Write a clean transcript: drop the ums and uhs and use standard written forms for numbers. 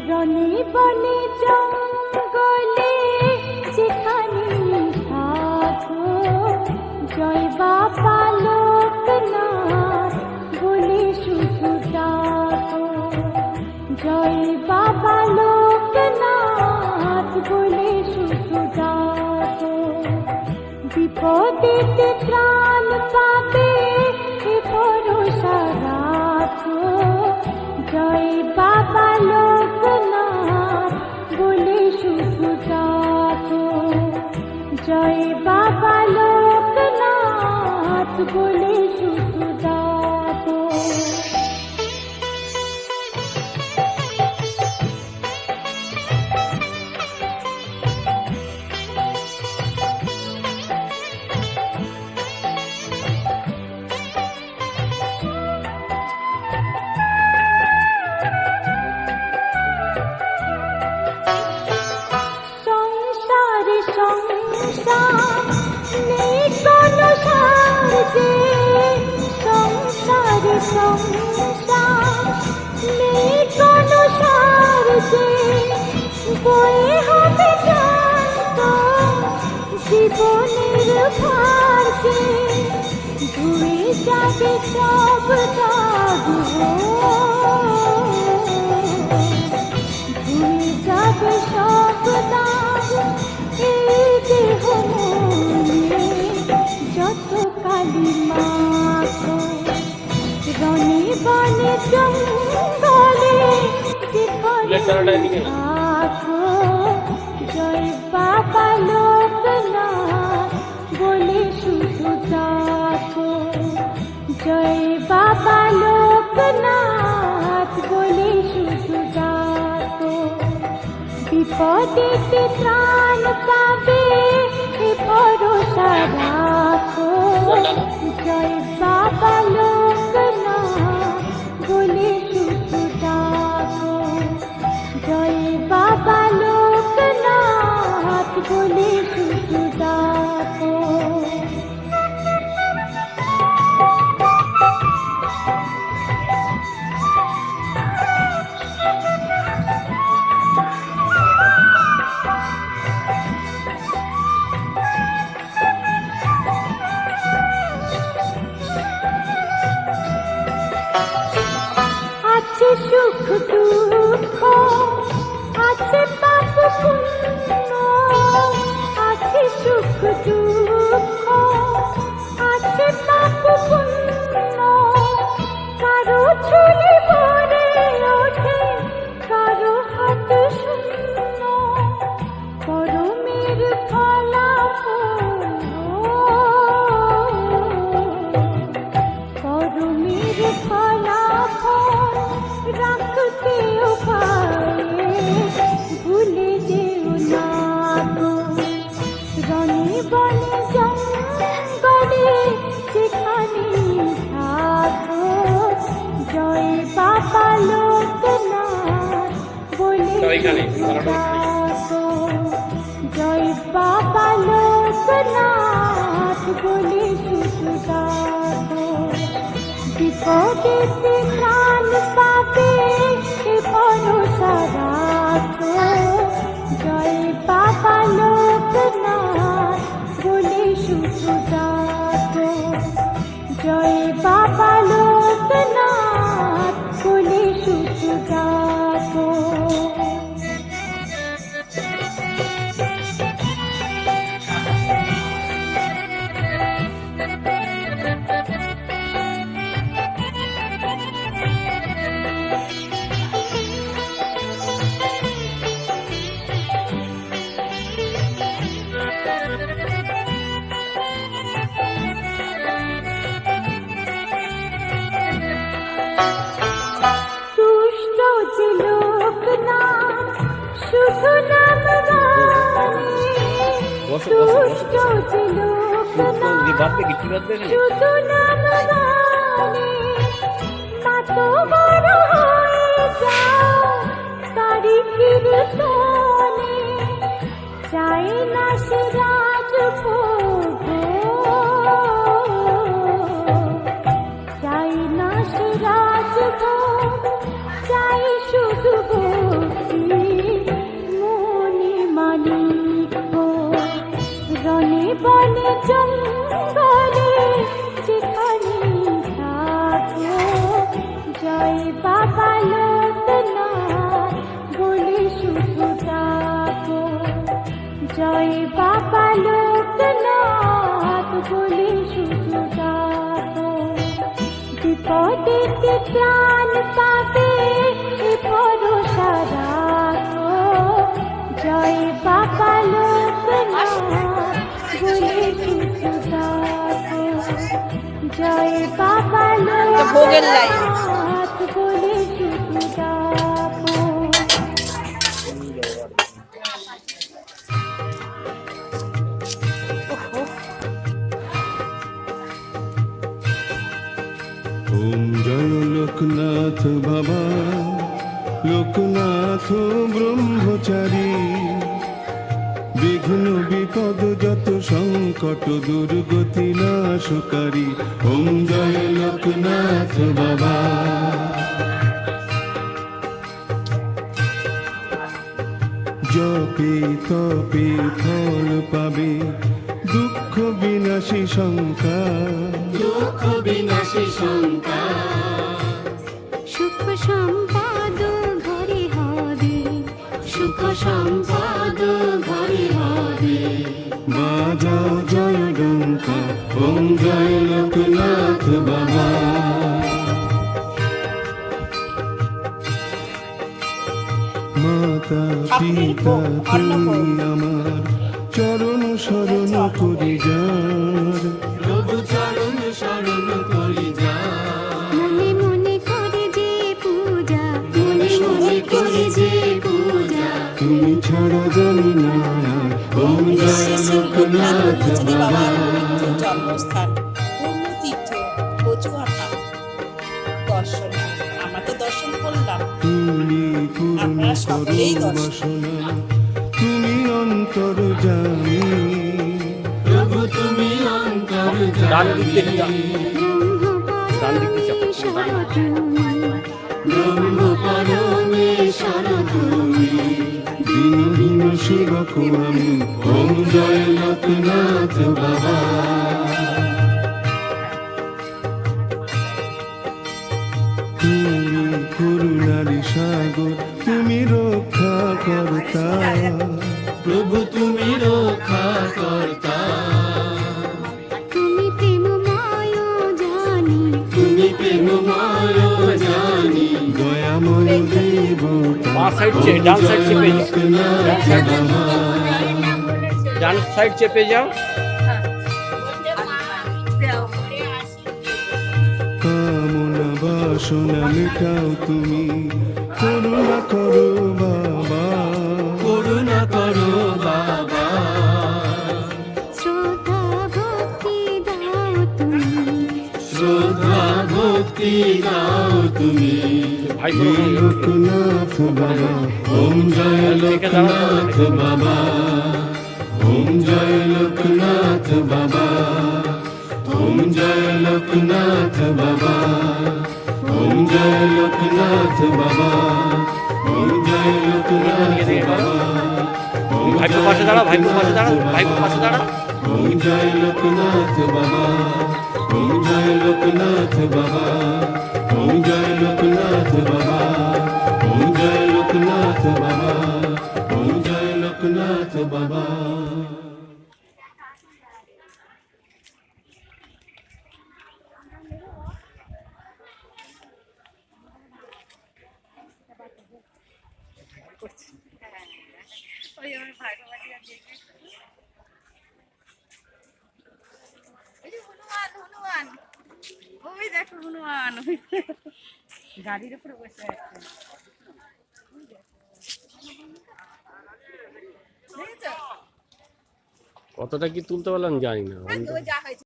রনে বনে জঙ্গলে যেখানে থাকো, জয় বাবা লোকনাথ বলে শুধু ডাকো, জয় বাবা লোকনাথ বলে শুধু ডাকো। বিপদেতে ত্রাণ পাবে এ ভরসা রাখো, জয় বাবা লোকনাথ বলে শুধু ডাকো, জয় বাবা লোকনাথ বলে শুধু ডাকো। সংসার নেই কোনো সাহায্যে, সংসারে সংসার নেই কোনো সাহায্যে, বয়ে হবে ক্লান্ত জীবনের ভার যে, ধুয়ে যাবে সব দাগ, ধুয়ে যাবে সব দাগ এই দেহ মনে যত কালি মাখো, রনে বনে জঙ্গলে যেখানে থাকো, জয় বাবা লোকনাথ বলে শুধু ডাকো, জয় বাবা লোকনাথ বলে শুধু ডাকো। বিপদেতে ত্রাণ পাবে এ ভরসা রাখো, জয় বাবা লোকনাথ বলে শুধু ডাকো, জয় বাবা লোকনাথ বলে শুধু ডাকো। আছে সুখ দুঃখ, আছে পাপ পুণ্য, আছে সুখ দুঃখ, আছে পাপ পুণ্য, কারো ঝুলি ভরে ওঠে কারো হাত শূন্য, কর্মের ফলাফল, কর্মের ফলাফল রাখতেও পারে ভুলে যেও না গো, রনে বনে জঙ্গলে যেখানে থাকো, জয় বাবা লোকনাথ বলে ডাকো, জয় বাবা লোকনাথ বলে শুধু ডাকো। বিপদেতে ত্রাণ পাবে এ ভরসা রাখো, জয় বাবা লোকনাথ বলে শুধু ডাকো, জয় বাবা লোকনাথ বলে শুধু ডাকো। দুষ্ট যে লোকনাথ শুধু নাম গানে, দুষ্ট যে লোকনাথ শুধু নাম গানে, মাত বড় হয়ে যাও তারি কীর্তনে, চাই না সে রাজভোগ, চাই না সে রাজভোগ, চাই শুধু ভোগ বিপদেতে প্রাণ পাবে এ ভরসা রাখো। জয় বাবা লোকনাথ বলে শুধু ডাকো। জয় বাবা লোকনাথ বলে শুধু ডাকো। ওম জয় লোকনাথ বাবা, লোকনাথ ব্রহ্মচারী, বিঘ্ন বিপদ যত সংকট দুর্গতি নাশকারী। ওম জয় লোকনাথ বাবা। জপে তপে ফল পাবে দুঃখ বিনাশী শঙ্কা, দুঃখ বিনাশী শঙ্কা। সুখ সম্পদ ঘরে হবে, সুখ সম্পদ ঘরে হবে। বাজাও জয় ডঙ্কা, ওম জয় লোকনাথ বাবা। মাতা পিতা তুমি আমার, চরণ শরণ করি যার, প্রভু চরণ শরণ করি যার। মনে মনে করে যে পূজা, মনে মনে করে যে পূজা, তুমি ছাড়া জানি না আর। ওম জয় লোকনাথ বাবা। জন্মস্থান পূর্ণতীর্থ কচুয়াখা দর্শন, আমরা তো দর্শন করলাম। তুমি পূর্ণ আপনারা সকলেই করো দর্শন। বাসনা, তুমি অন্তর জানি, প্রভু তুমি অন্তর ডান দিক থেকে যান। ডান দিক থেকে ব্রহ্মপরমেশ্বর যান। তুমি, ব্রহ্ম পরমেশ্বর তুমি, দিন দিন সেবক আমি। ওম জয় লোকনাথ বাবা। তুমি করুণার সাগর, তুমি রক্ষা কর্তা, প্রভু তুমি রক্ষা কর্তা। তুমি প্রেমময় জানি, তুমি প্রেমময় জানি, দয়াময় দেবতা। বাঁ সাইড ডান সাইড চেপে যাও, লোকনাথ বাবা। ডান সাইড চেপে যাও। কামনা বাসনা মেটাও তুমি, করুণা করো বাবা, করুণা করো বাবা। শ্রদ্ধা ভক্তি দাও তুমি, শ্রদ্ধা ভক্তি দাও তুমি, ভাই হে লোকনাথ বাবা। ওম জয় লোকনাথ বাবা, ওম জয় লোকনাথ বাবা, ওম জয় লোকনাথ বাবা, ওম জয় লোকনাথ বাবা, ওম জয় লোকনাথ বাবা, ওম ভাইপো পাশে দাঁড়াও, ভাইপো পাশে দাঁড়াও, ভাইপো পাশে দাঁড়াও। ওম জয় লোকনাথ বাবা, ওম জয় লোকনাথ বাবা, ওম জয় লোকনাথ বাবা, ওম জয় লোকনাথ বাবা, ওম জয় লোকনাথ বাবা। হনুমান, ওই দেখো হনুমান গাড়ির উপরে বসে আছে। কতটা কি তুলতে পারলাম জানি না। যা হয়েছে